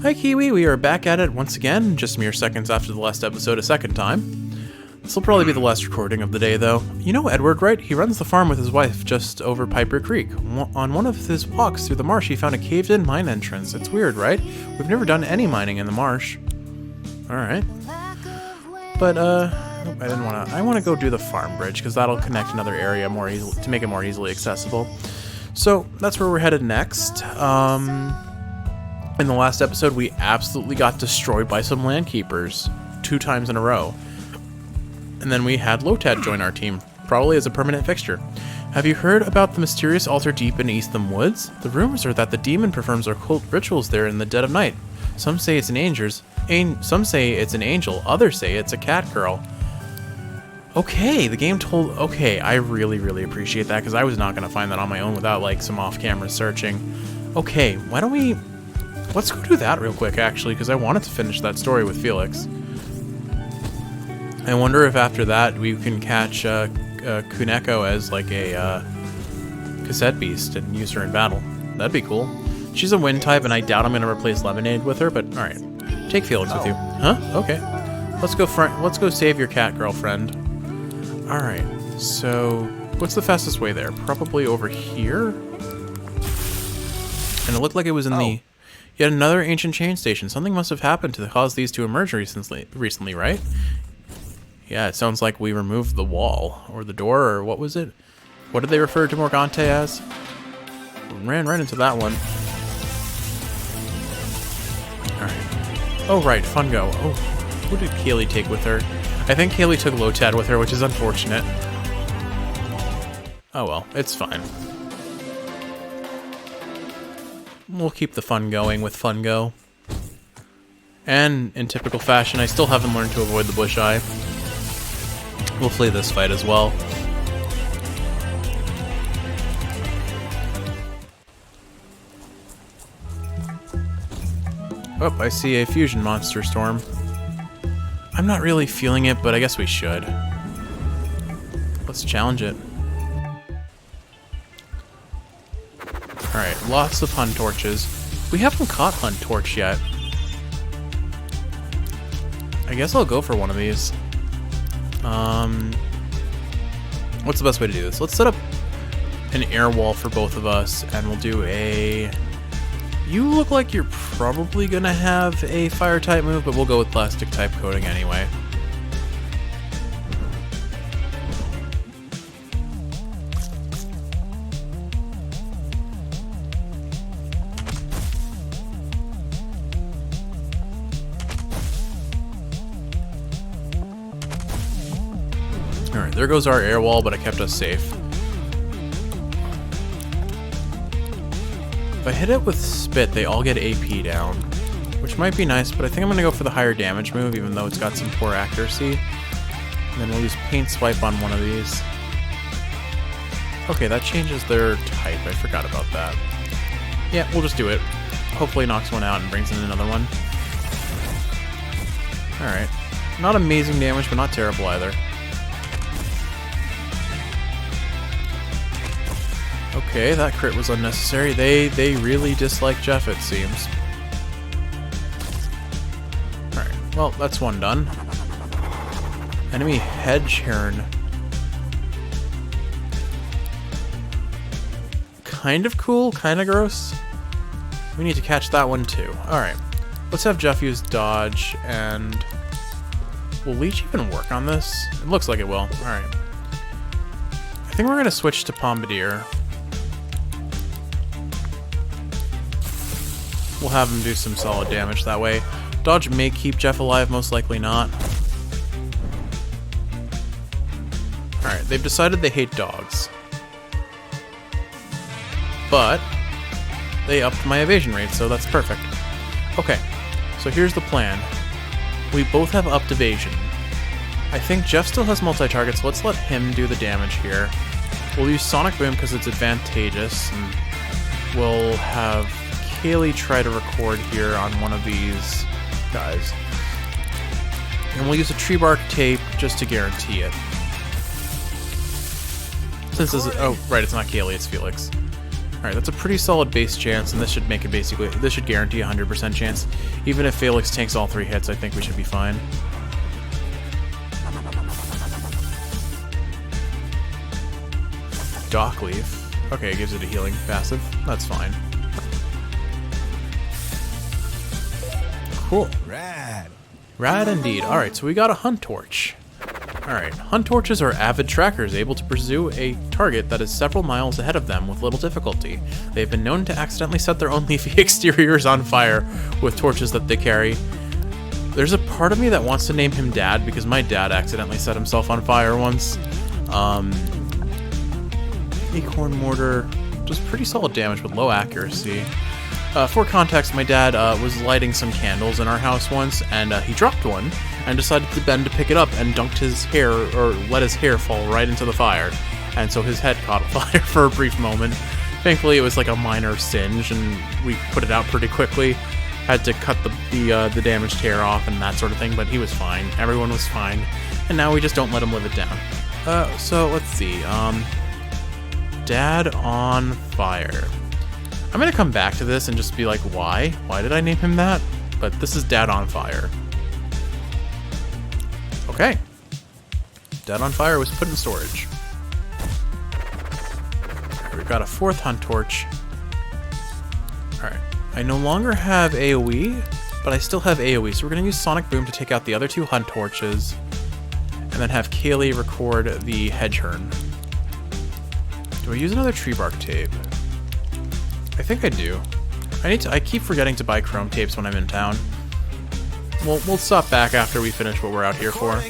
Hi Kiwi, we are back at it once again, just mere seconds after the last episode a second time. This will probably be the last recording of the day though. You know Edward, right? He runs the farm with his wife just over Piper Creek. On one of his walks through the marsh he found a caved-in mine entrance. It's weird, right? We've never done any mining in the marsh. Alright. But, I want to go do the farm bridge, because that'll connect another area more easily, to make it more easily accessible. So, that's where we're headed next. In the last episode, we absolutely got destroyed by some landkeepers 2 times in a row. And then we had Lotad join our team, probably as a permanent fixture. Have you heard about the mysterious altar deep in Eastham Woods? The rumors are that the demon performs occult rituals there in the dead of night. Some say it's an angel, others say it's a cat girl. Okay, the game told... Okay, I really appreciate that, because I was not going to find that on my own without, like, some off-camera searching. Okay, why don't we... Let's go do that real quick, actually, because I wanted to finish that story with Felix. I wonder if after that we can catch Kuneko as, like, a cassette beast and use her in battle. That'd be cool. She's a wind type, and I doubt I'm going to replace Lemonade with her, but alright. Take Felix with you. Huh? Okay. Let's go save your cat girlfriend. Alright, so what's the fastest way there? Probably over here? And it looked like it was in the... Yet another ancient chain station. Something must have happened to cause these to emerge recently, right? Yeah, it sounds like we removed the wall, or the door, or what was it? What did they refer to Morgante as? Ran right into that one. Alright. Oh, right, Fungo. Oh, who did Kaylee take with her? I think Kaylee took Lotad with her, which is unfortunate. Oh well, it's fine. We'll keep the fun going with Fungo. And, in typical fashion, I still haven't learned to avoid the bush eye. We'll flee this fight as well. Oh, I see a fusion monster storm. I'm not really feeling it, but I guess we should. Let's challenge it. Alright, lots of Hunt Torches. We haven't caught Hunt Torch yet. I guess I'll go for one of these. What's the best way to do this? Let's set up an air wall for both of us, and we'll do a... You look like you're probably gonna have a fire type move, but we'll go with plastic type coating anyway. Alright, there goes our air wall, but it kept us safe. If I hit it with Spit, they all get AP down, which might be nice, but I think I'm going to go for the higher damage move, even though it's got some poor accuracy. And then we'll use Paint Swipe on one of these. Okay, that changes their type. I forgot about that. Yeah, we'll just do it. Hopefully knocks one out and brings in another one. Alright. Not amazing damage, but not terrible either. Okay, that crit was unnecessary. They really dislike Jeff, it seems. Alright, well, that's one done. Enemy Hedge Heron. Kind of cool, kind of gross. We need to catch that one too. Alright, let's have Jeff use Dodge, and... Will Leech even work on this? It looks like it will. Alright. I think we're going to switch to Bombardier. We'll have him do some solid damage that way. Dodge may keep Jeff alive, most likely not. Alright, they've decided they hate dogs. But they upped my evasion rate, so that's perfect. Okay, so here's the plan. We both have upped evasion. I think Jeff still has multi-target, so let's let him do the damage here. We'll use Sonic Boom because it's advantageous, and we'll have Kaylee try to record here on one of these guys. And we'll use a tree bark tape just to guarantee it. Since this is... Oh, right, it's not Kaylee, it's Felix. Alright, that's a pretty solid base chance, and this should make it basically... This should guarantee a 100% chance. Even if Felix tanks all 3 hits, I think we should be fine. Dock Leaf. Okay, it gives it a healing passive. That's fine. Cool. Rad. Rad indeed. Alright, so we got a Hunt Torch. Alright, Hunt Torches are avid trackers able to pursue a target that is several miles ahead of them with little difficulty. They have been known to accidentally set their own leafy exteriors on fire with torches that they carry. There's a part of me that wants to name him Dad because my dad accidentally set himself on fire once. Acorn Mortar does pretty solid damage with low accuracy. For context, my dad was lighting some candles in our house once, and he dropped one and decided to bend to pick it up and dunked his hair, or let his hair fall right into the fire. And so his head caught fire for a brief moment. Thankfully, it was like a minor singe, and we put it out pretty quickly. Had to cut the damaged hair off and that sort of thing, but he was fine. Everyone was fine. And now we just don't let him live it down. So let's see. Dad on Fire. I'm gonna come back to this and just be like, why? Why did I name him that? But this is Dad on Fire. Okay. Dad on Fire was put in storage. We've got a 4th Hunt Torch. Alright. I no longer have AoE, but I still have AoE, so we're gonna use Sonic Boom to take out the other 2 Hunt Torches, and then have Kaylee record the Hedgehorn. Do I use another Tree Bark Tape? I think I do. I keep forgetting to buy chrome tapes when I'm in town. We'll stop back after we finish what we're out here for.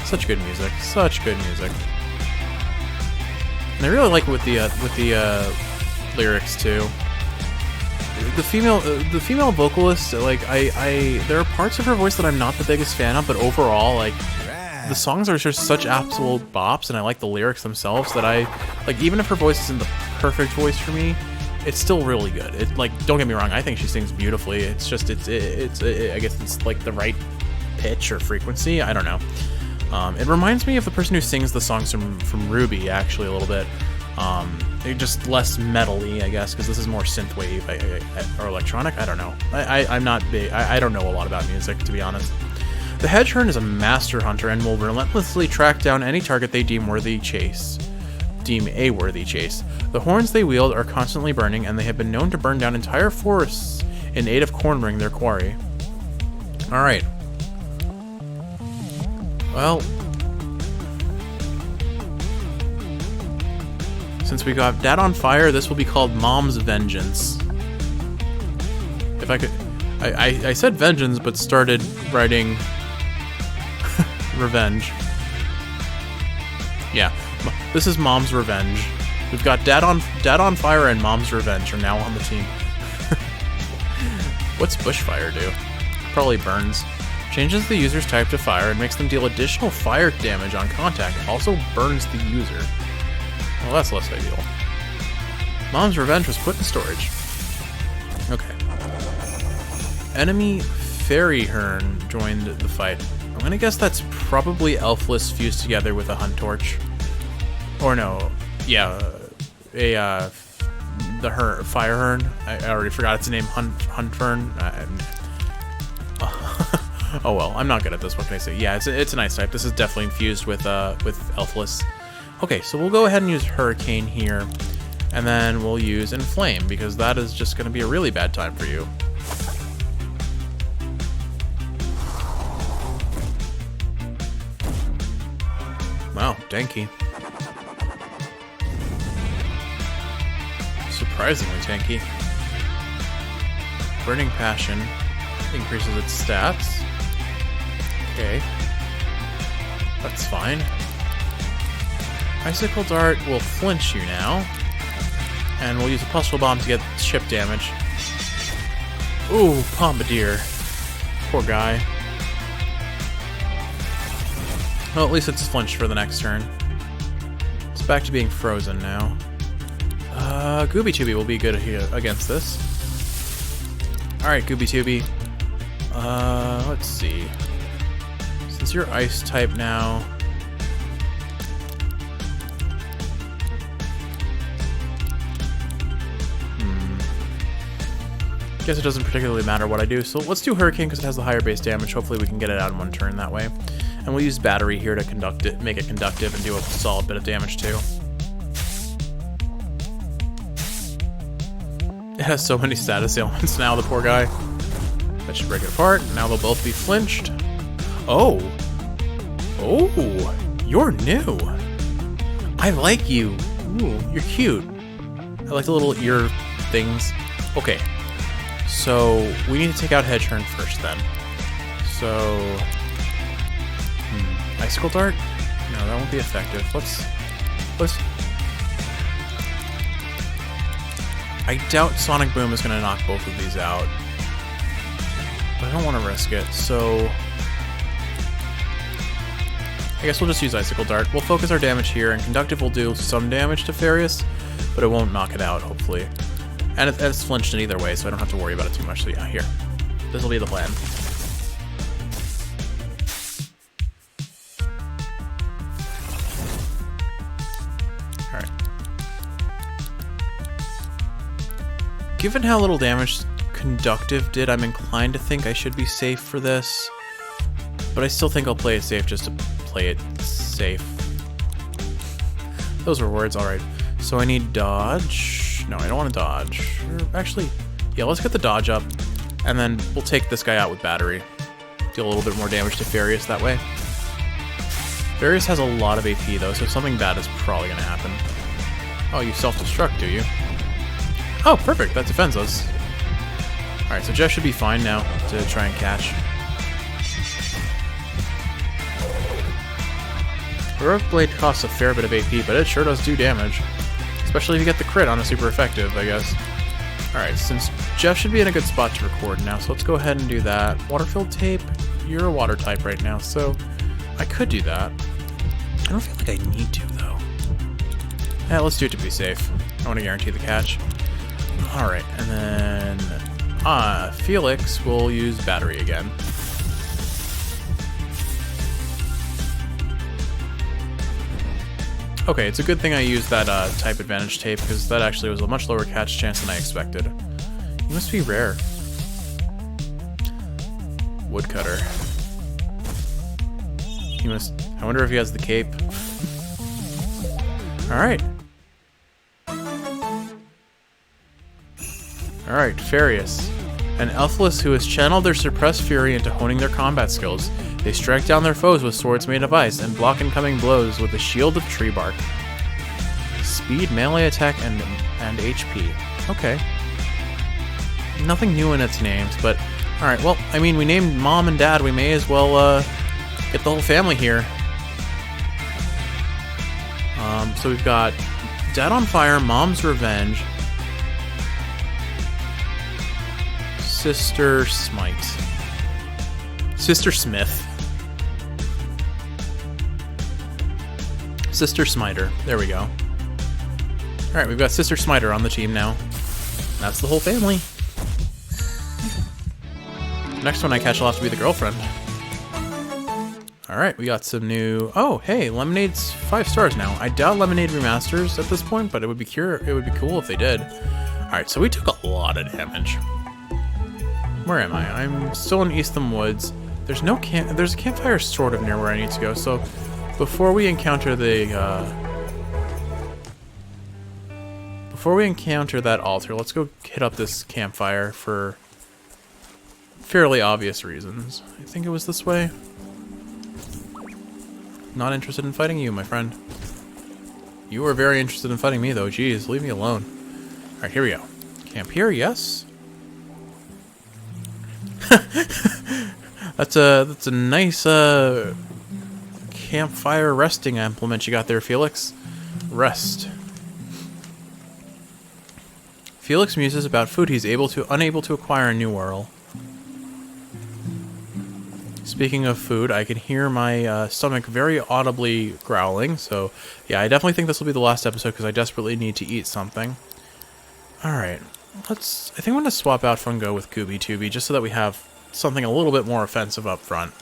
Such good music. Such good music. And I really like it with the lyrics too. The female vocalist, like there are parts of her voice that I'm not the biggest fan of, but overall, like, the songs are just such absolute bops, and I like the lyrics themselves that even if her voice isn't the perfect voice for me, it's still really good. It, like, don't get me wrong, I think she sings beautifully. It's just I guess it's like the right pitch or frequency. I don't know. It reminds me of the person who sings the songs from Ruby, actually, a little bit. Just less metal-y, I guess, because this is more synthwave or electronic. I don't know. I'm not big. I don't know a lot about music, to be honest. The Hedgehorn is a master hunter and will relentlessly track down any target they deem a worthy chase. The horns they wield are constantly burning, and they have been known to burn down entire forests in aid of cornering their quarry. Alright. Well, since we got Dad on Fire, this will be called Mom's Vengeance. If I could... I said vengeance, but started writing... Revenge. Yeah, this is Mom's Revenge. We've got Dad on Fire and Mom's Revenge are now on the team. What's Bushfire do? Probably burns. Changes the user's type to fire and makes them deal additional fire damage on contact. Also burns the user. Well, that's less ideal. Mom's Revenge was put in storage. Okay. Enemy Fairy Hern joined the fight. I'm gonna guess that's probably Elfless fused together with a Hunt Torch. Or no, yeah, the Fire Hern. I already forgot its name. Hunt Fern. Oh well, I'm not good at this. What can I say? Yeah, it's an ice type. This is definitely infused with Elfless. Okay, so we'll go ahead and use Hurricane here, and then we'll use Inflame because that is just gonna be a really bad time for you. Wow, tanky. Surprisingly tanky. Burning Passion increases its stats. Okay. That's fine. Icicle Dart will flinch you now. And we'll use a Pustule Bomb to get chip damage. Ooh, Pompadour. Poor guy. Well, at least it's flinched for the next turn. It's back to being frozen now. Gooby Tooby will be good here against this. Alright, Gooby Tooby. Let's see. Since you're ice type now, Guess it doesn't particularly matter what I do. So let's do Hurricane because it has the higher base damage. Hopefully we can get it out in one turn that way. And we'll use Battery here to conduct it, make it conductive, and do a solid bit of damage too. It has so many status ailments now, the poor guy. That should break it apart. Now they'll both be flinched. Oh. Oh, you're new. I like you. Ooh, you're cute. I like the little ear things. Okay. So, we need to take out Hedgehorn first then. So... Icicle Dart? No, that won't be effective. Let's... I doubt Sonic Boom is going to knock both of these out. But I don't want to risk it, so... I guess we'll just use Icicle Dart. We'll focus our damage here, and Conductive will do some damage to Farius, but it won't knock it out, hopefully. And it's flinched in either way, so I don't have to worry about it too much. So yeah, here. This will be the plan. Alright. Given how little damage Conductive did, I'm inclined to think I should be safe for this. But I still think I'll play it safe just to play it safe. Those were words, alright. So I need dodge. No, I don't want to dodge. Actually, yeah, let's get the dodge up. And then we'll take this guy out with Battery. Deal a little bit more damage to Farius that way. Farius has a lot of AP though, so something bad is probably going to happen. Oh, you self-destruct, do you? Oh, perfect. That defends us. Alright, so Jeff should be fine now to try and catch. Heroic Blade costs a fair bit of AP, but it sure does do damage. Especially if you get the crit on a super effective, I guess. Alright, since Jeff should be in a good spot to record now, so let's go ahead and do that. Water-filled tape, you're a water type right now, so I could do that. I don't feel like I need to, though. Yeah, let's do it to be safe. I want to guarantee the catch. Alright, and then... Felix will use Battery again. Okay, it's a good thing I used that type advantage tape, because that actually was a much lower catch chance than I expected. He must be rare. Woodcutter. He must... I wonder if he has the cape. Alright. Alright, Farius. An Elfless who has channeled their suppressed fury into honing their combat skills. They strike down their foes with swords made of ice and block incoming blows with a shield of tree bark. Speed, melee attack, and HP. Okay. Nothing new in its names, but... Alright, well, I mean, we named Mom and Dad. We may as well get the whole family here. So we've got Dad on Fire, Mom's Revenge, Sister Smite. Sister Smith. Sister Smiter. There we go. Alright, we've got Sister Smiter on the team now. That's the whole family. Next one I catch will have to be the girlfriend. Alright, we got some new... Oh, hey, Lemonade's 5 stars now. I doubt Lemonade remasters at this point, but it would be cool if they did. Alright, so we took a lot of damage. Where am I? I'm still in Eastham Woods. There's no there's a campfire sort of near where I need to go, so before we encounter the before we encounter that altar, let's go hit up this campfire for fairly obvious reasons. I think it was this way. Not interested in fighting you, my friend. You were very interested in fighting me, though. Jeez, leave me alone. Alright, here we go. Camp here, yes. That's a nice campfire resting implement you got there, Felix. Rest. Felix muses about food he's unable to acquire in New World. Speaking of food, I can hear my stomach very audibly growling, so yeah, I definitely think this will be the last episode because I desperately need to eat something. Alright, I think I'm going to swap out Fungo with Gooby Tooby just so that we have something a little bit more offensive up front.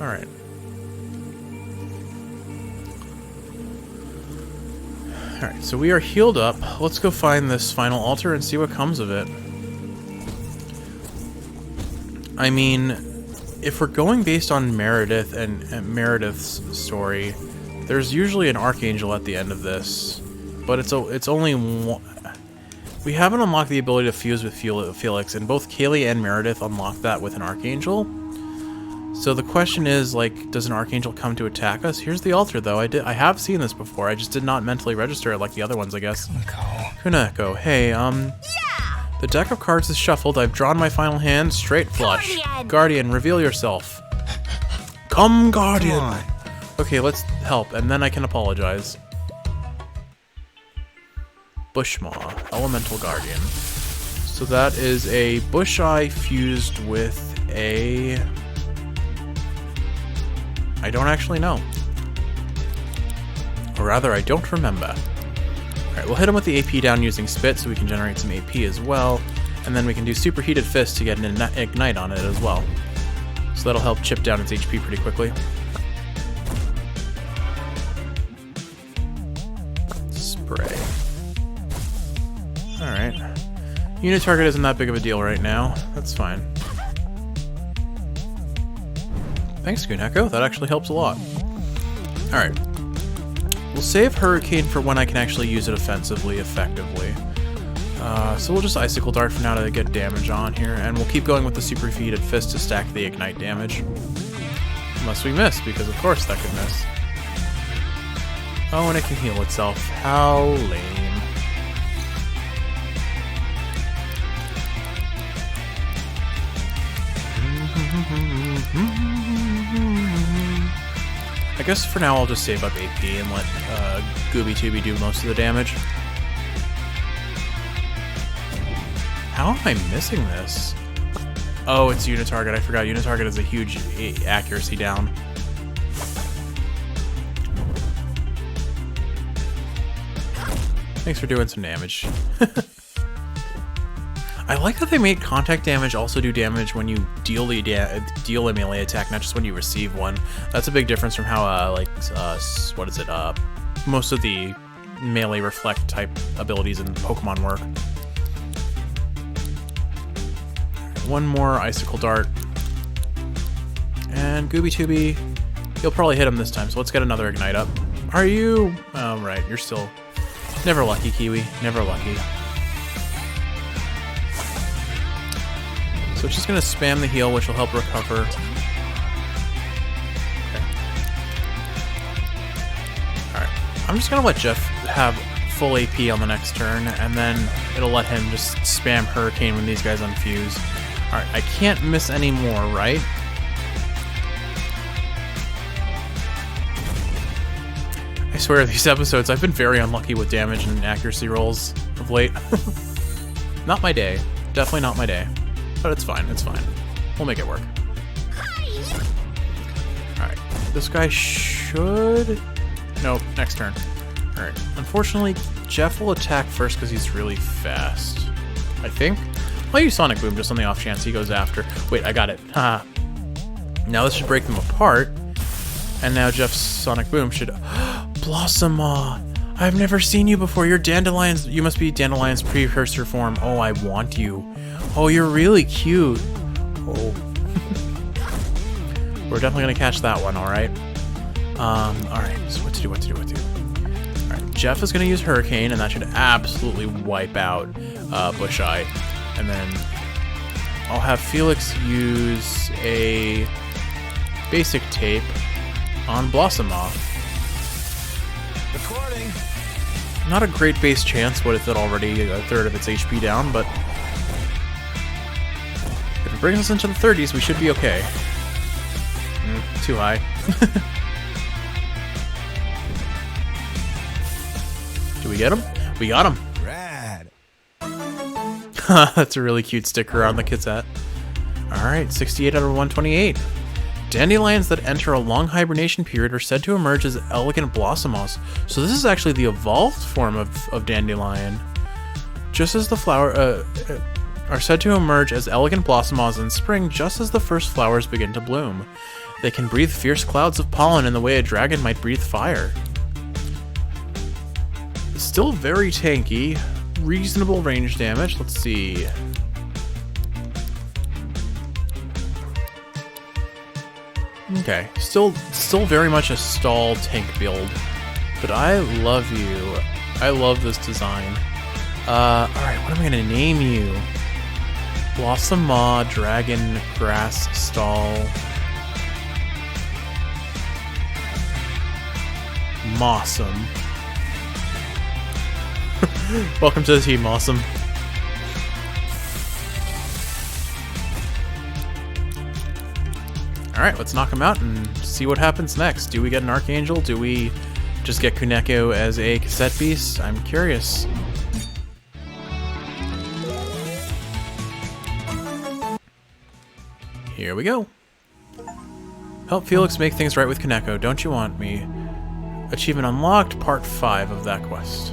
Alright. Alright, so we are healed up. Let's go find this final altar and see what comes of it. I mean, if we're going based on Meredith and Meredith's story, there's usually an Archangel at the end of this. But it's only one. We haven't unlocked the ability to fuse with Felix, and both Kaylee and Meredith unlocked that with an Archangel. So the question is, like, does an Archangel come to attack us? Here's the altar, though. I have seen this before. I just did not mentally register it like the other ones, I guess. Kuneko. Hey, Yeah! the deck of cards is shuffled. I've drawn my final hand. Straight flush. Guardian, reveal yourself. Come, Guardian! Come on. Okay, let's help, and then I can apologize. Bushmaw, Elemental Guardian. So that is a Bush Eye fused with a... I don't actually know. Or rather, I don't remember. Alright, we'll hit him with the AP down using Spit so we can generate some AP as well. And then we can do Superheated Fist to get an Ignite on it as well. So that'll help chip down its HP pretty quickly. Spray. Alright. Unit target isn't that big of a deal right now. That's fine. Thanks, Kuneko. That actually helps a lot. Alright. We'll save Hurricane for when I can actually use it offensively, effectively. So we'll just Icicle Dart for now to get damage on here, and we'll keep going with the Superheated Fist to stack the Ignite damage. Unless we miss, because of course that could miss. Oh, and it can heal itself. How lame. I guess for now I'll just save up AP and let Gooby Tooby do most of the damage. How am I missing this? Oh, it's unit target. I forgot. Unit target is a huge accuracy down. Thanks for doing some damage. I like that they made contact damage also do damage when you deal a melee attack, not just when you receive one. That's a big difference from how, what is it, most of the melee reflect type abilities in Pokemon work. One more Icicle Dart. And Gooby Tooby, he'll probably hit him this time, so let's get another Ignite up. Are you? Oh, right, you're still... Never lucky, Kiwi. Never lucky. So it's just going to spam the heal, which will help recover. Okay. Alright. I'm just going to let Jeff have full AP on the next turn, and then it'll let him just spam Hurricane when these guys unfuse. Alright, I can't miss any more, right? I swear, these episodes, I've been very unlucky with damage and accuracy rolls of late. Not my day. Definitely not my day. But it's fine, it's fine. We'll make it work. Alright, this guy should... Nope, next turn. Alright, unfortunately, Jeff will attack first because he's really fast. I think? I'll use Sonic Boom just on the off chance he goes after. Wait, I got it. Haha. Now this should break them apart. And now Jeff's Sonic Boom should... Blossomaw! I've never seen you before. You're Dandelion's... You must be Dandelion's precursor form. Oh, I want you. Oh, you're really cute. Oh. We're definitely gonna catch that one, alright? Alright, so what to do? Alright, Jeff is gonna use Hurricane, and that should absolutely wipe out Bush Eye. And then I'll have Felix use a basic tape on Blossomaw. Recording. Not a great base chance, what if it already a third of its HP down, but if it brings us into the 30s, we should be okay. Too high. Do we get him? We got him. Rad. That's a really cute sticker on the Cassette. Alright, 68 out of 128. Dandelions that enter a long hibernation period are said to emerge as elegant blossoms. So this is actually the evolved form of dandelion. Just as the flower are said to emerge as elegant blossoms in spring, just as the first flowers begin to bloom. They can breathe fierce clouds of pollen in the way a dragon might breathe fire. Still very tanky. Reasonable range damage. Let's see. Okay, still very much a stall tank build, but I love you. I love this design. Alright, what am I gonna name you? Blossom Maw, Dragon, Grass, Stall. Mossum. Welcome to the team, Mossum. Alright, let's knock him out and see what happens next. Do we get an Archangel? Do we just get Kuneko as a cassette beast? I'm curious. Here we go. Help Felix make things right with Kuneko, don't you want me? Achievement unlocked, part 5 of that quest.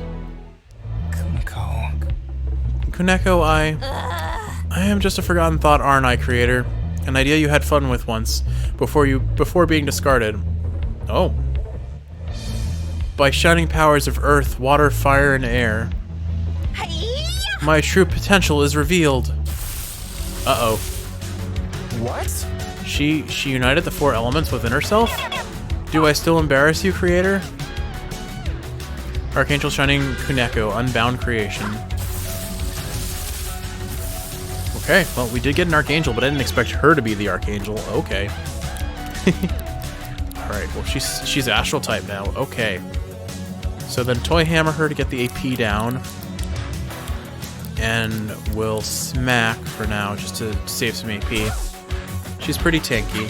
Kuneko, I am just a forgotten thought, aren't I, creator? An idea you had fun with once, before being discarded. Oh. By shining powers of earth, water, fire, and air, my true potential is revealed. Uh-oh. What? She united the 4 elements within herself? Do I still embarrass you, creator? Archangel Shining Kuneko, Unbound Creation. Okay, well, we did get an Archangel, but I didn't expect her to be the Archangel. Okay. Alright, well, she's Astral type now. Okay. So then Toy Hammer her to get the AP down. And we'll smack for now, just to save some AP. She's pretty tanky.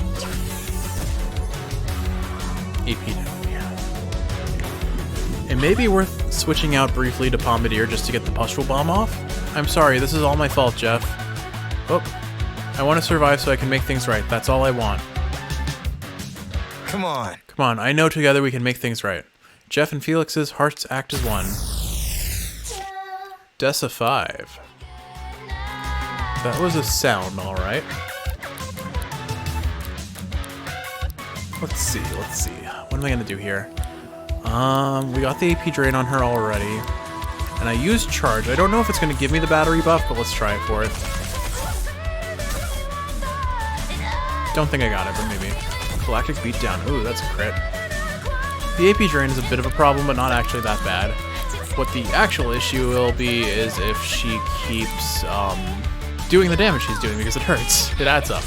AP down, yeah. It may be worth switching out briefly to Bombardier just to get the Pustule Bomb off. I'm sorry, this is all my fault, Jeff. Oh, I want to survive so I can make things right. That's all I want. Come on. Come on, I know together we can make things right. Jeff and Felix's hearts act as one. Dessa 5. That was a sound, alright. Let's see. What am I gonna do here? We got the AP drain on her already. And I used charge. I don't know if it's gonna give me the battery buff, but let's try it for it. Don't think I got it, but maybe. Galactic Beatdown. Ooh, that's a crit. The AP drain is a bit of a problem, but not actually that bad. What the actual issue will be is if she keeps doing the damage she's doing, because it hurts. It adds up.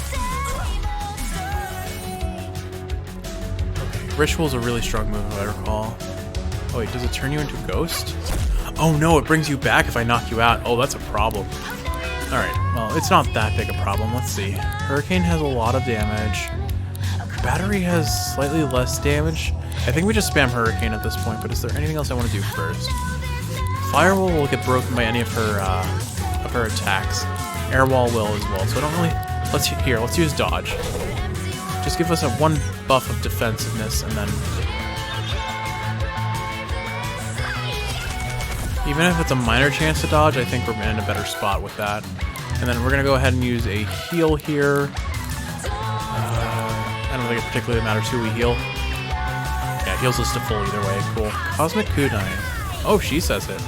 Okay, Ritual's a really strong move, if I recall. Oh wait, does it turn you into a ghost? Oh no, it brings you back if I knock you out. Oh, that's a problem. Alright, well, it's not that big a problem. Let's see. Hurricane has a lot of damage. Battery has slightly less damage. I think we just spam Hurricane at this point, but is there anything else I want to do first? Firewall will get broken by any of her attacks. Airwall will as well, so I don't really... Let's use Dodge. Just give us a 1 buff of defensiveness, and then... Even if it's a minor chance to dodge, I think we're in a better spot with that. And then we're going to go ahead and use a heal here. I don't think it particularly matters who we heal. Yeah, heals us to full either way. Cool. Cosmic Kunai. Oh, she says it.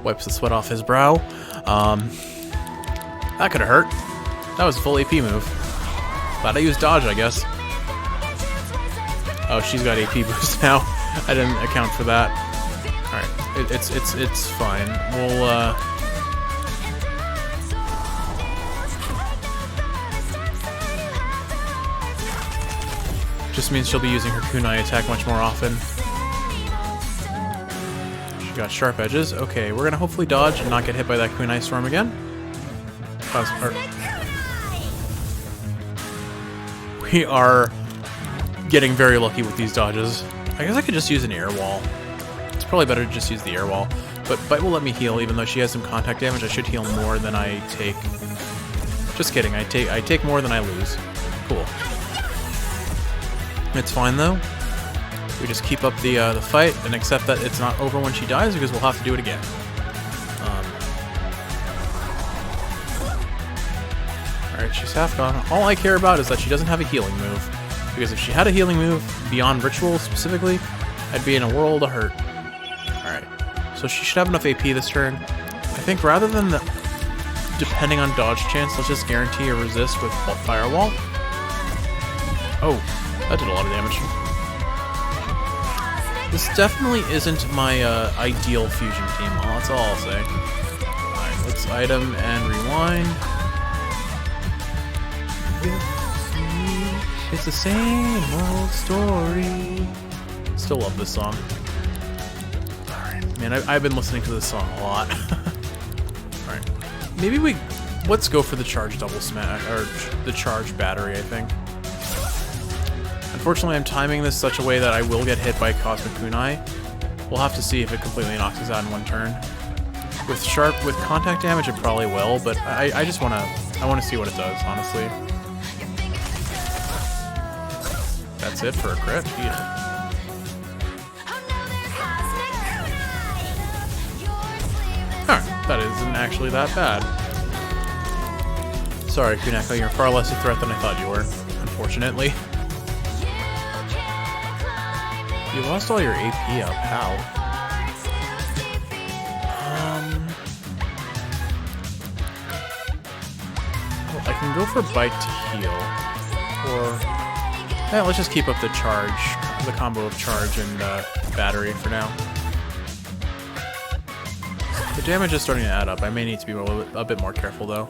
Wipes the sweat off his brow. That could have hurt. That was a full AP move. Glad I used dodge, I guess. Oh, she's got AP boost now. I didn't account for that. Alright, it's fine. We'll, just means she'll be using her kunai attack much more often. She got sharp edges. Okay, we're gonna hopefully dodge and not get hit by that kunai storm again. We are getting very lucky with these dodges. I guess I could just use an air wall. It's probably better to just use the air wall. But Bite will let me heal, even though she has some contact damage. I should heal more than I take. Just kidding. I take more than I lose. Cool. It's fine though. We just keep up the fight and accept that it's not over when she dies, because we'll have to do it again. Alright, she's half gone. All I care about is that she doesn't have a healing move. Because if she had a healing move, beyond Ritual specifically, I'd be in a world of hurt. Alright, so she should have enough AP this turn. I think rather than depending on dodge chance, let's just guarantee a resist with Firewall. Oh, that did a lot of damage. This definitely isn't my ideal fusion team, well, that's all I'll say. Alright, let's item and rewind. It's the same old story. Still love this song. Alright, man, I've been listening to this song a lot. Alright, maybe let's go for the charge double smash, or the charge battery, I think. Unfortunately, I'm timing this such a way that I will get hit by Cosmic Kunai. We'll have to see if it completely knocks us out in one turn. With contact damage, it probably will, but I just wanna see what it does, honestly. That's it for a crit. Yeah. Alright, that isn't actually that bad. Sorry, Kuneko, you're far less a threat than I thought you were, unfortunately. You lost all your AP up, how? Well, I can go for Bite to heal. Or, yeah, let's just keep up the combo of charge and battery for now. The damage is starting to add up. I may need to be a bit more careful, though.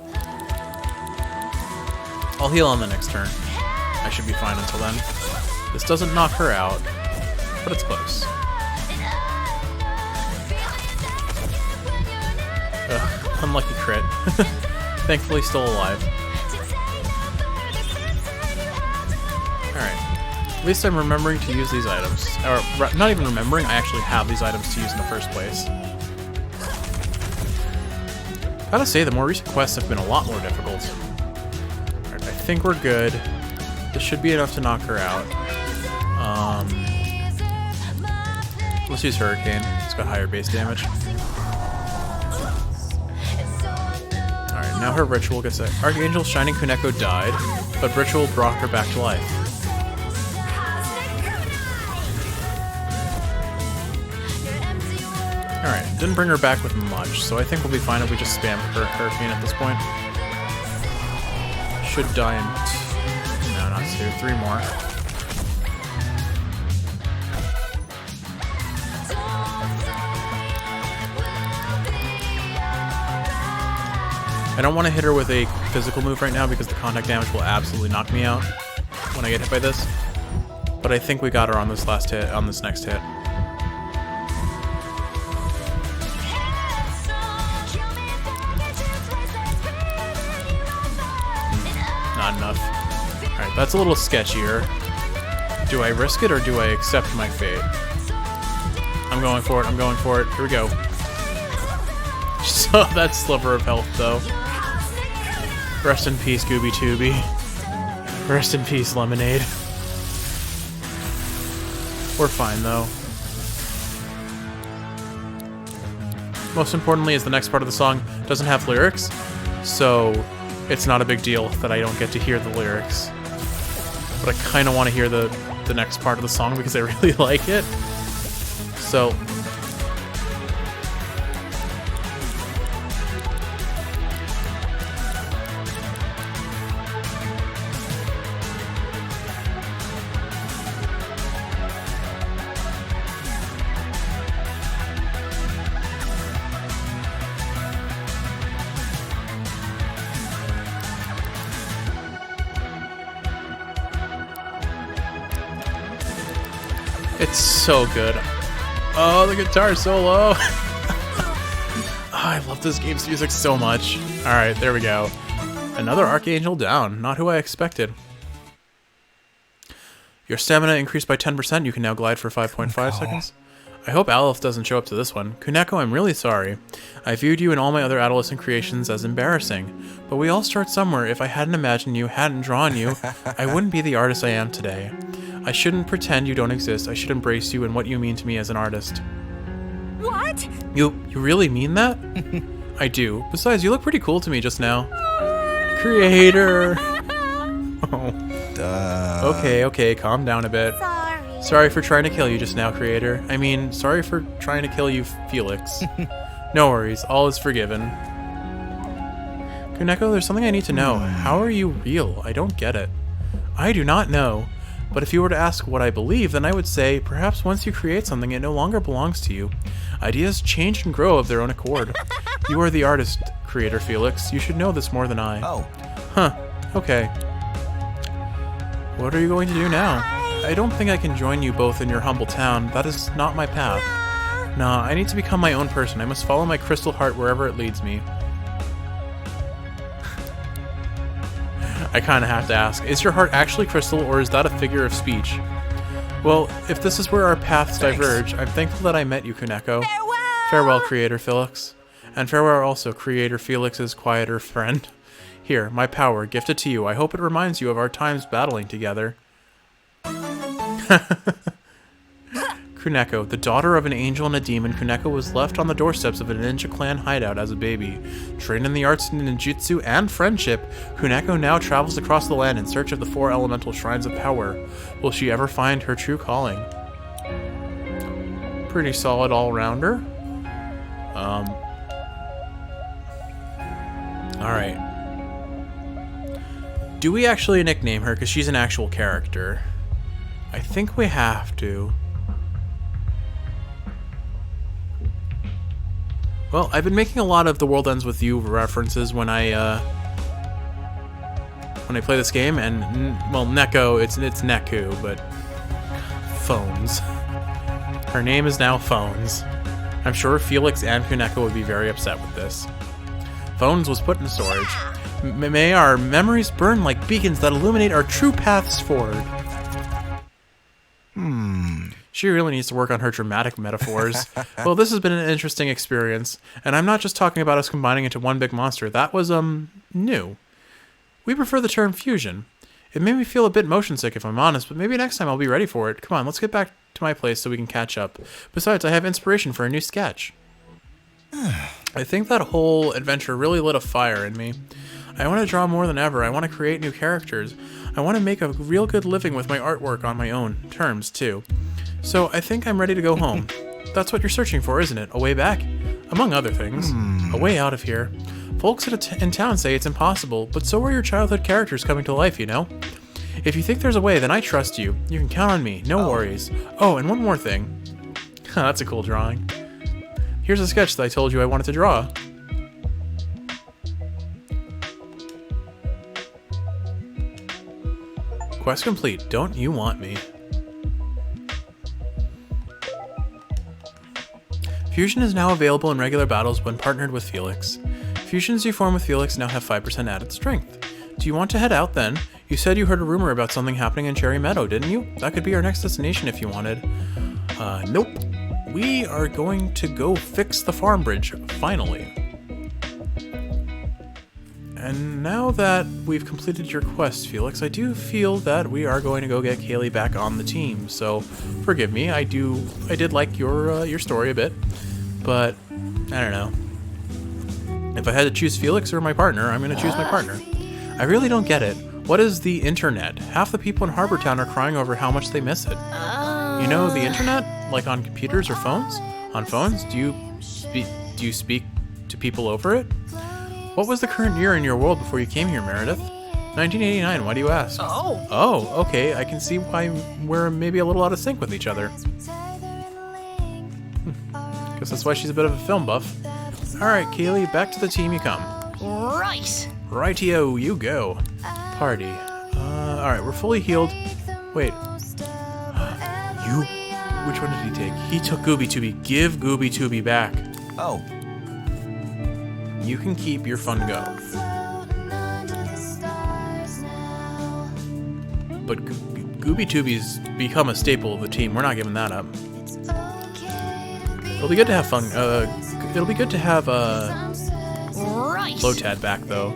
I'll heal on the next turn. I should be fine until then. This doesn't knock her out, but it's close. Ugh, unlucky crit. Thankfully still alive. Alright. At least I'm remembering to use these items. Or, not even remembering, I actually have these items to use in the first place. Gotta say, the more recent quests have been a lot more difficult. Alright, I think we're good. This should be enough to knock her out. Let's use Hurricane. It's got higher base damage. Alright, now her Ritual gets it. Archangel Shining Kuneko died, but Ritual brought her back to life. Alright, didn't bring her back with much, so I think we'll be fine if we just spam her Hurricane at this point. Should die in... no, not 2, 3 more. I don't want to hit her with a physical move right now because the contact damage will absolutely knock me out when I get hit by this. But I think we got her on this last hit, on this next hit. Not enough. Alright, that's a little sketchier. Do I risk it or do I accept my fate? I'm going for it, I'm going for it. Here we go. So that sliver of health, though. Rest in peace, Gooby Tooby. Rest in peace, Lemonade. We're fine, though. Most importantly is the next part of the song doesn't have lyrics, so it's not a big deal that I don't get to hear the lyrics. But I kind of want to hear the next part of the song because I really like it. So... it's so good. Oh, the guitar solo. Oh, I love this game's music so much. Alright, there we go. Another Archangel down. Not who I expected. Your stamina increased by 10%. You can now glide for 5.5 seconds. I hope Aleph doesn't show up to this one. Kuneko, I'm really sorry. I viewed you and all my other adolescent creations as embarrassing. But we all start somewhere. If I hadn't imagined you, hadn't drawn you, I wouldn't be the artist I am today. I shouldn't pretend you don't exist. I should embrace you and what you mean to me as an artist. What? You really mean that? I do. Besides, you look pretty cool to me just now. Creator! Oh. Duh. Okay, calm down a bit. Sorry. Sorry for trying to kill you just now, creator. I mean, sorry for trying to kill you, Felix. No worries, all is forgiven. Kuneko, there's something I need to know. How are you real? I don't get it. I do not know. But if you were to ask what I believe, then I would say, perhaps once you create something, it no longer belongs to you. Ideas change and grow of their own accord. You are the artist, creator Felix. You should know this more than I. Oh. Huh. Okay. What are you going to do now? I don't think I can join you both in your humble town. That is not my path. Nah, I need to become my own person. I must follow my crystal heart wherever it leads me. I kind of have to ask, is your heart actually crystal, or is that a figure of speech? Well, if this is where our paths diverge, I'm thankful that I met you, Kuneko. Farewell, Creator Felix. And farewell also, Creator Felix's quieter friend. Here, my power, gifted to you. I hope it reminds you of our times battling together. Kuneko, the daughter of an angel and a demon, Kuneko was left on the doorsteps of a ninja clan hideout as a baby. Trained in the arts of ninjutsu and friendship, Kuneko now travels across the land in search of the 4 elemental shrines of power. Will she ever find her true calling? Pretty solid all-rounder. Alright. Do we actually nickname her? Because she's an actual character. I think we have to. Well, I've been making a lot of The World Ends With You references when I play this game, and, well, Neko, it's Neku, but Phones. Her name is now Phones. I'm sure Felix and Kuneko would be very upset with this. Phones was put in storage. May our memories burn like beacons that illuminate our true paths forward. She really needs to work on her dramatic metaphors. Well, this has been an interesting experience, and I'm not just talking about us combining into one big monster. That was, new. We prefer the term fusion. It made me feel a bit motion sick, if I'm honest, but maybe next time I'll be ready for it. Come on, let's get back to my place so we can catch up. Besides, I have inspiration for a new sketch. I think that whole adventure really lit a fire in me. I want to draw more than ever. I want to create new characters. I want to make a real good living with my artwork on my own terms, too. So I think I'm ready to go home. That's what you're searching for, isn't it? A way back? Among other things. A way out of here. Folks in town say it's impossible, but so are your childhood characters coming to life, you know? If you think there's a way, then I trust you. You can count on me. No worries. Oh, and one more thing. That's a cool drawing. Here's a sketch that I told you I wanted to draw. Quest complete. Don't you want me? Fusion is now available in regular battles when partnered with Felix. Fusions you form with Felix now have 5% added strength. Do you want to head out then? You said you heard a rumor about something happening in Cherry Meadow, didn't you? That could be our next destination if you wanted. Nope. We are going to go fix the farm bridge, finally. And now that we've completed your quest, Felix, I do feel that we are going to go get Kaylee back on the team. So, forgive me. I did like your story a bit, but I don't know. If I had to choose Felix or my partner, I'm going to choose my partner. I really don't get it. What is the internet? Half the people in Harbor Town are crying over how much they miss it. You know the internet, like on computers or phones? On phones, do you speak to people over it? What was the current year in your world before you came here, Meredith? 1989, why do you ask? Oh, okay, I can see why we're maybe a little out of sync with each other. Guess that's why she's a bit of a film buff. Alright, Kaylee, back to the team you come. Right. Rightio, you go. Party. Alright, we're fully healed. Wait. Which one did he take? He took Gooby Tooby. Give Gooby Tooby back. Oh. You can keep your fun go. But Gooby Tooby's become a staple of the team. We're not giving that up. It'll be good to have fun. It'll be good to have Lotad back though.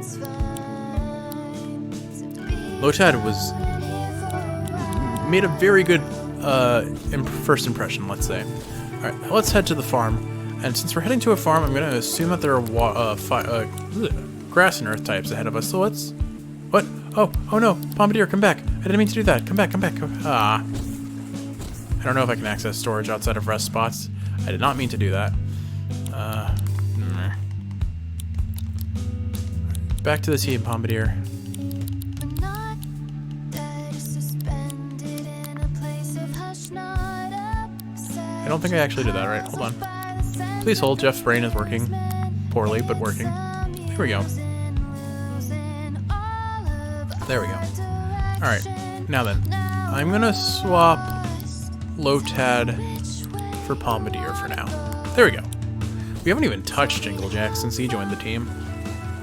Lotad made a very good first impression, let's say. All right, let's head to the farm. And since we're heading to a farm, I'm going to assume that there are grass and earth types ahead of us. So let's... What? Oh no. Bombardier, come back. I didn't mean to do that. Come back. Ah. I don't know if I can access storage outside of rest spots. I did not mean to do that. Back to the team, Bombardier. I don't think I actually did that right. Hold on. Please hold. Jeff's brain is working. Poorly, but working. Here we go. There we go. Alright. Now then. I'm gonna swap Lotad for Bombardier for now. There we go. We haven't even touched Jinglejack since he joined the team.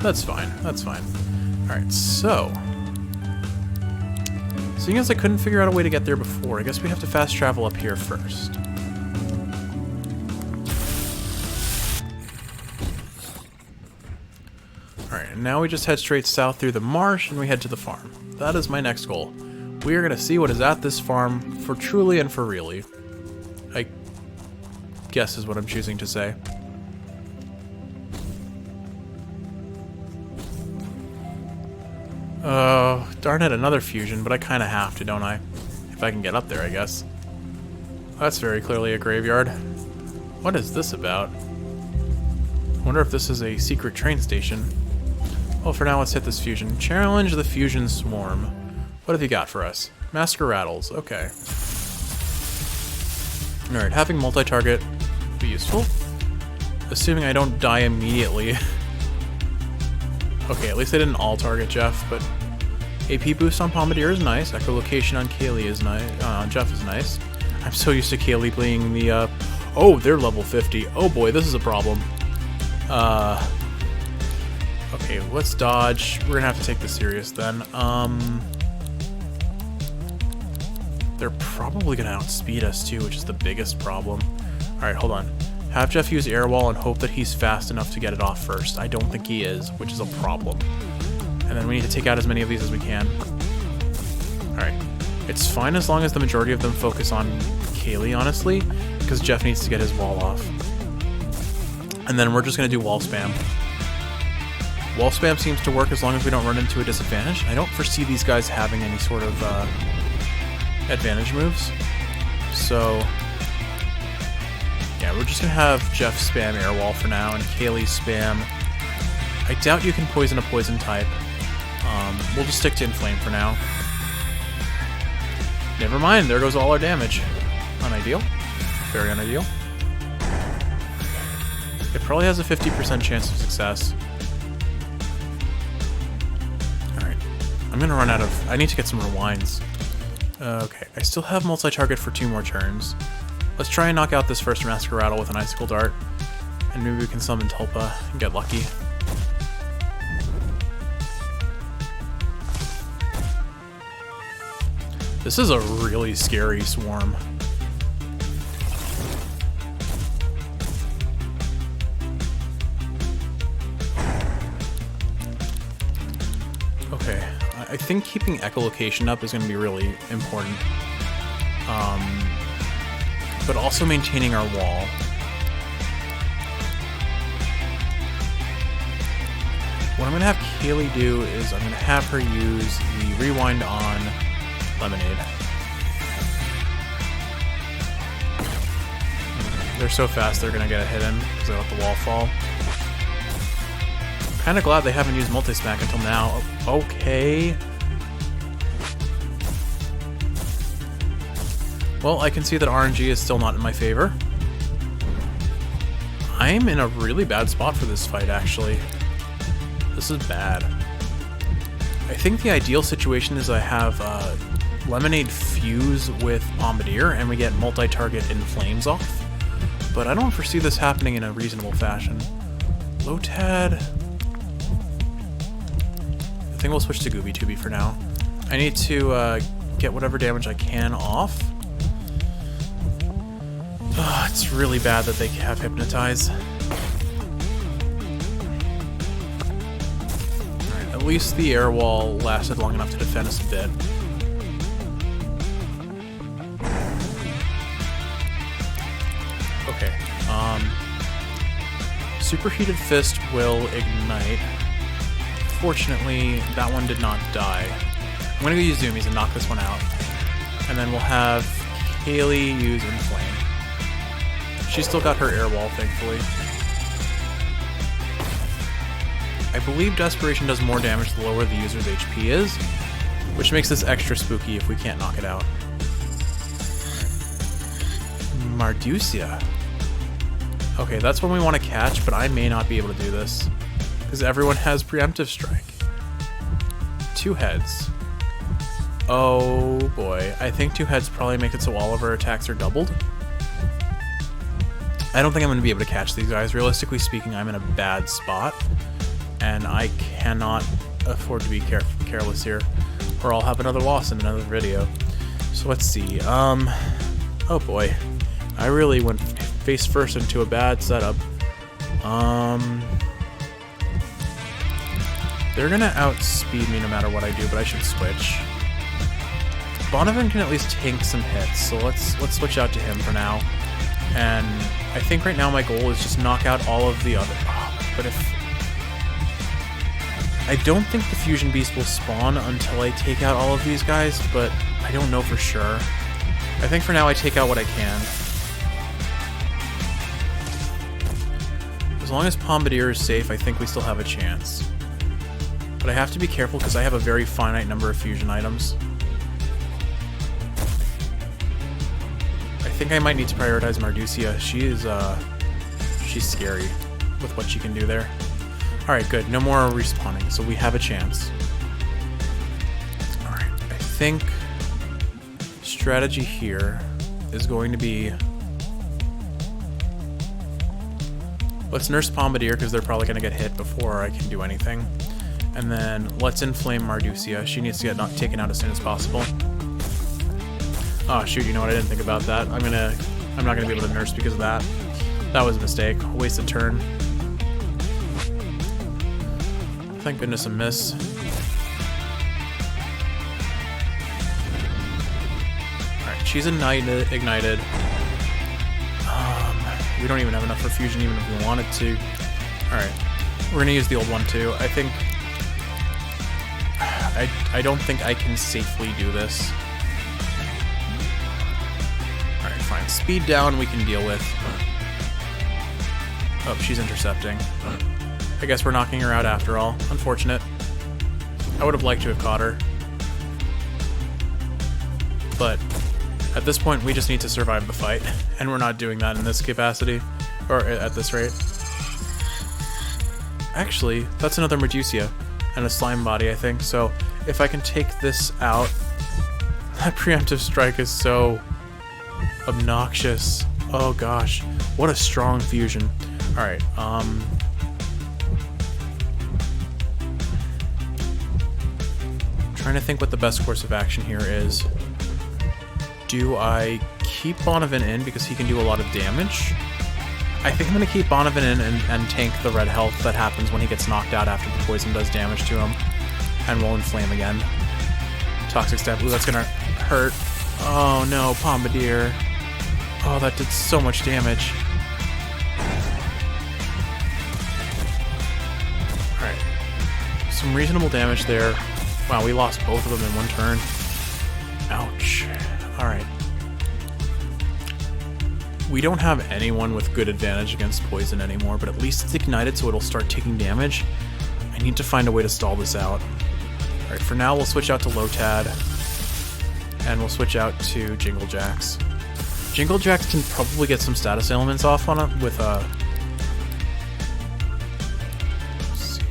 That's fine. That's fine. Alright, so... seeing as I couldn't figure out a way to get there before, I guess we have to fast travel up here first. Alright, and now we just head straight south through the marsh and we head to the farm. That is my next goal. We are going to see what is at this farm for truly and for really. I guess is what I'm choosing to say. Oh, darn it, another fusion, but I kind of have to, don't I? If I can get up there, I guess. That's very clearly a graveyard. What is this about? I wonder if this is a secret train station. Well, for now, let's hit this fusion. Challenge the fusion swarm. What have you got for us? Masker rattles. Okay. Alright, having multi-target would be useful. Assuming I don't die immediately. Okay, at least I didn't all-target Jeff, but... AP boost on Bombardier is nice. Echolocation on Kaylee is nice. Jeff is nice. I'm so used to Kaylee being the, Oh, they're level 50. Oh boy, this is a problem. Okay, let's dodge. We're gonna have to take this serious then. They're probably gonna outspeed us too, which is the biggest problem. Alright, hold on. Have Jeff use air wall and hope that he's fast enough to get it off first. I don't think he is, which is a problem. And then we need to take out as many of these as we can. Alright. It's fine as long as the majority of them focus on Kaylee, honestly, because Jeff needs to get his wall off. And then we're just going to do wall spam. Wall spam seems to work as long as we don't run into a disadvantage. I don't foresee these guys having any sort of advantage moves. So... yeah, we're just going to have Jeff spam air wall for now, and Kaylee spam... I doubt you can poison a poison type. We'll just stick to inflame for now. Never mind, there goes all our damage. Unideal. Very unideal. It probably has a 50% chance of success. Alright. I'm going to run out of... I need to get some rewinds. Okay, I still have multi-target for 2 more turns. Let's try and knock out this first Master Rattle with an Icicle Dart. And maybe we can summon Tulpa and get lucky. This is a really scary swarm. Okay, I think keeping echolocation up is going to be really important. But also maintaining our wall. What I'm going to have Kaylee do is I'm going to have her use the rewind on Lemonade. They're so fast they're going to get a hit in because they let the wall fall. Kind of glad they haven't used multi-smack until now. Okay. Well, I can see that RNG is still not in my favor. I'm in a really bad spot for this fight, actually. This is bad. I think the ideal situation is I have Lemonade fuse with Bombardier and we get multi-target in flames off. But I don't foresee this happening in a reasonable fashion. Lotad... I think we'll switch to Gooby Tooby for now. I need to get whatever damage I can off. It's really bad that they have Hypnotize. Alright, at least the air wall lasted long enough to defend us a bit. Okay, Superheated Fist will ignite. Fortunately, that one did not die. I'm gonna go use Zoomies and knock this one out. And then we'll have Haley use Inflame. She's still got her air wall, thankfully. I believe Desperation does more damage the lower the user's HP is, which makes this extra spooky if we can't knock it out. Mardiusa. Okay, that's one we want to catch, but I may not be able to do this, because everyone has Preemptive Strike. 2 heads. Oh boy, I think 2 heads probably make it so all of our attacks are doubled. I don't think I'm going to be able to catch these guys. Realistically speaking, I'm in a bad spot, and I cannot afford to be careless here, or I'll have another loss in another video. So let's see. Oh boy, I really went face first into a bad setup. They're gonna outspeed me no matter what I do, but I should switch. Donovan can at least tank some hits, so let's switch out to him for now. And I think right now my goal is just knock out all of the other. But if I don't think the Fusion Beast will spawn until I take out all of these guys, but I don't know for sure. I think for now I take out what I can. As long as Bombardier is safe, I think we still have a chance. But I have to be careful because I have a very finite number of fusion items. I think I might need to prioritize Mardiusa. She's scary with what she can do there. Alright, good. No more respawning, so we have a chance. Alright, I think strategy here is going to be... Let's nurse Bombardier because they're probably going to get hit before I can do anything. And then let's inflame Mardiusa. She needs to get taken out as soon as possible. Oh shoot, you know what? I didn't think about that. I'm not gonna be able to nurse because of that. That was a mistake. Wasted turn. Thank goodness a miss. Alright, she's ignited. We don't even have enough for fusion even if we wanted to. Alright. We're gonna use the old one too. I think I don't think I can safely do this. Alright, fine. Speed down we can deal with. Oh, she's intercepting. I guess we're knocking her out after all. Unfortunate. I would have liked to have caught her. But at this point we just need to survive the fight. And we're not doing that in this capacity. Or at this rate. Actually, that's another Mardiusa. And a slime body, I think. So if I can take this out, that preemptive strike is so obnoxious. Oh gosh, what a strong fusion. All right, trying to think what the best course of action here is. Do I keep Donovan in because he can do a lot of damage? I think I'm going to keep Donovan in and tank the red health that happens when he gets knocked out after the poison does damage to him. And we'll inflame again. Toxic Step. Ooh, that's going to hurt. Oh no, Bombardier. Oh, that did so much damage. Alright. Some reasonable damage there. Wow, we lost both of them in one turn. Ouch. Alright. We don't have anyone with good advantage against poison anymore, but at least it's ignited so it'll start taking damage. I need to find a way to stall this out. Alright, for now we'll switch out to Lotad, and we'll switch out to Jingle Jacks. Jingle Jacks can probably get some status ailments off on it with let's see.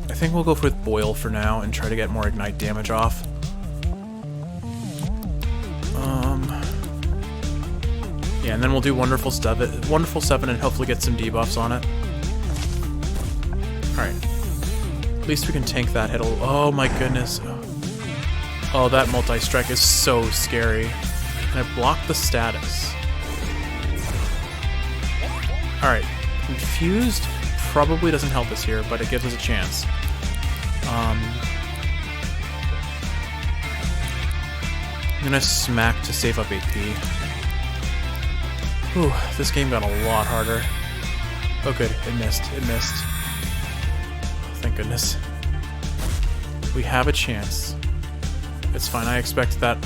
I think we'll go with Boil for now and try to get more ignite damage off. Yeah, and then we'll do Wonderful 7 and hopefully get some debuffs on it. Alright. At least we can tank that hit. Oh my goodness. Oh, that multi-strike is so scary. And I blocked the status. Alright. Confused probably doesn't help us here, but it gives us a chance. I'm gonna smack to save up AP. Whew, this game got a lot harder. Oh good, it missed. Thank goodness. We have a chance. It's fine, I expect that.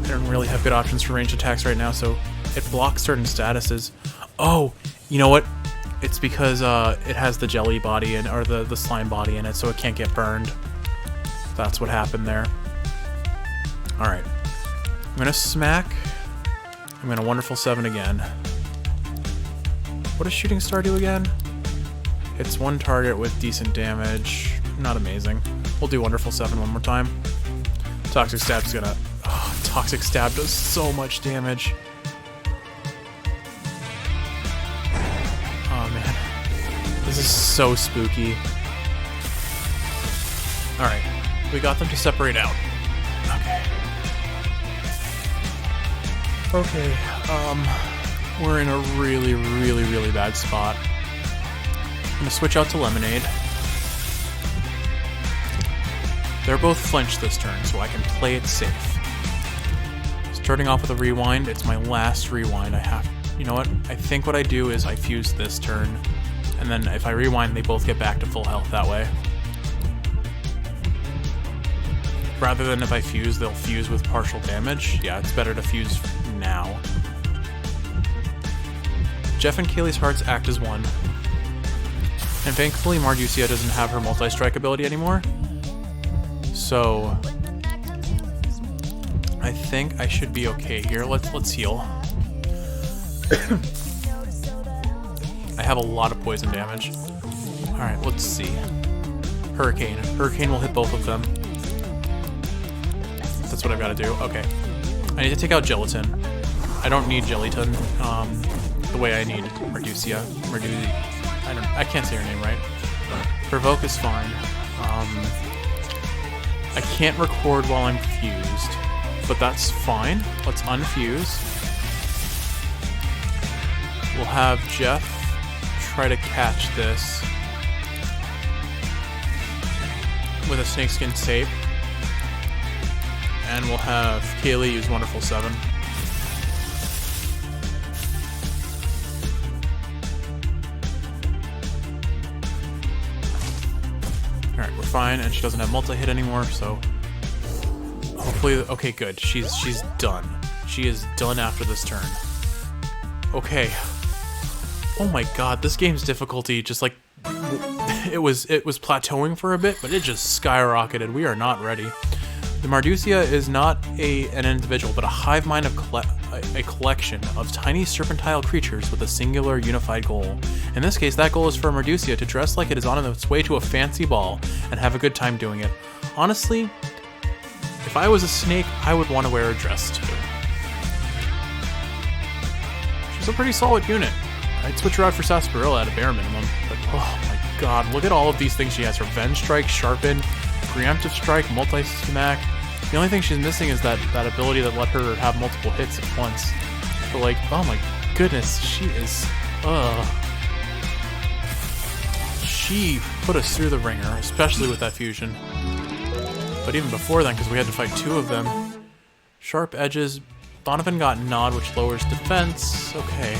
I don't really have good options for ranged attacks right now, so it blocks certain statuses. Oh, you know what? It's because it has the jelly body or the slime body in it, so it can't get burned. That's what happened there. Alright. I'm gonna smack. I'm gonna Wonderful 7 again. What does Shooting Star do again? It's one target with decent damage. Not amazing. We'll do Wonderful 7 one more time. Toxic Stab's gonna... Oh, Toxic Stab does so much damage. Oh man. This is so spooky. Alright. We got them to separate out. Okay. Okay, we're in a really, really, really bad spot. I'm gonna switch out to Lemonade. They're both flinched this turn, so I can play it safe. Starting off with a rewind, it's my last rewind. You know what? I think what I do is I fuse this turn, and then if I rewind, they both get back to full health that way. Rather than if I fuse, they'll fuse with partial damage. Yeah, it's better to fuse now. Jeff and Kaylee's hearts act as one. And thankfully, Mardiusa doesn't have her multi-strike ability anymore. So I think I should be okay here. Let's heal. I have a lot of poison damage. Alright, let's see. Hurricane. Hurricane will hit both of them. That's what I've got to do. Okay. I need to take out Gelatin. I don't need Gelatin the way I need Mardiusa. I can't say her name right. Provoke is fine. I can't record while I'm fused, but that's fine. Let's unfuse. We'll have Jeff try to catch this with a Snakeskin Sape. And we'll have Kaylee use Wonderful 7. Alright, we're fine, and she doesn't have multi-hit anymore, so hopefully... Okay, good. She's done. She is done after this turn. Okay. Oh my god, this game's difficulty just like... It was plateauing for a bit, but it just skyrocketed. We are not ready. The Mardiusa is not an individual, but a hive mind of a collection of tiny serpentile creatures with a singular unified goal. In this case, that goal is for Mardiusa to dress like it is on its way to a fancy ball and have a good time doing it. Honestly, if I was a snake, I would want to wear a dress too. She's a pretty solid unit. I'd switch her out for Sarsaparilla at a bare minimum, but oh my god, look at all of these things she has. Revenge Strike, Sharpen, Preemptive Strike, Multi-Smack. The only thing she's missing is that ability that let her have multiple hits at once. But like, oh my goodness, she is... She put us through the ringer, especially with that fusion. But even before then, because we had to fight two of them. Sharp Edges. Donovan got Nod, which lowers defense. Okay.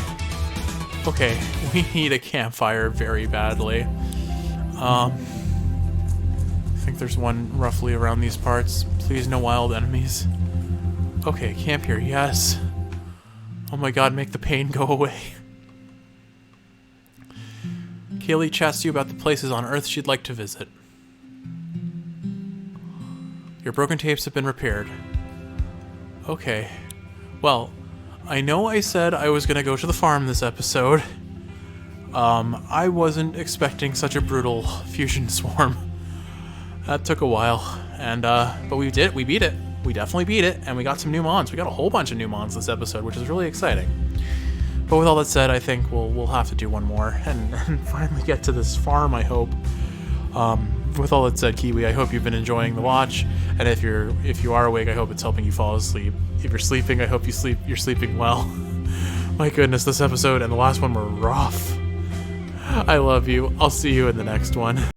Okay, we need a campfire very badly. I think there's one roughly around these parts. Please, no wild enemies. Okay, camp here, yes. Oh my god, make the pain go away. Kaylee chats to you about the places on Earth she'd like to visit. Your broken tapes have been repaired. Okay. Well, I know I said I was gonna go to the farm this episode. I wasn't expecting such a brutal fusion swarm. That took a while, and but we did. We beat it. We definitely beat it, and we got some new mons. We got a whole bunch of new mons this episode, which is really exciting. But with all that said, I think we'll have to do one more and finally get to this farm, I hope. With all that said, Kiwi, I hope you've been enjoying the watch, and if you are awake, I hope it's helping you fall asleep. If you're sleeping, I hope you're sleeping well. My goodness, this episode and the last one were rough. I love you. I'll see you in the next one.